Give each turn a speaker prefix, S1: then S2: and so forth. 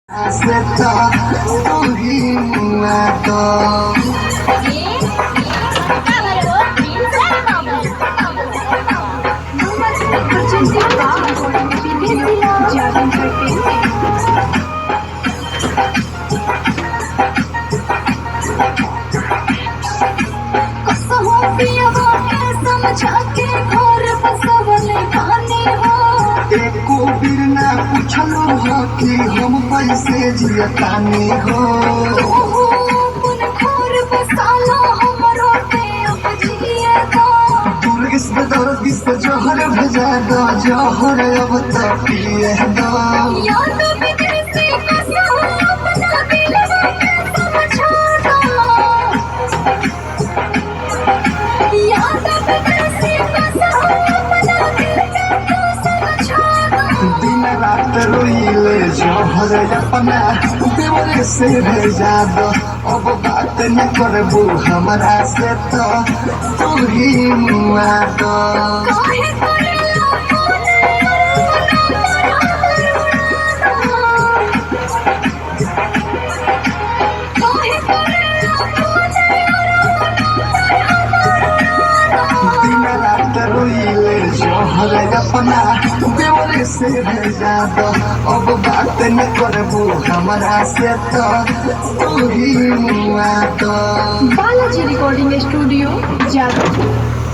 S1: Acepta muerto. एको बिर ना पूछलो हो कि हम पैसे जियतानी हो दुर्गिस में दर्दिस जोहर भेजा दो जोहर अब तो पिए दो रात रोइले जोहर अपना देवर से भेजा दो अब बात न करबू हमरा से तो तू ही मुआ दो जोहर अपना देवर से भेजा दो अब बात न करबू हमरा से तो तू ही मुआ दो।
S2: Balaji recording studio Jadav.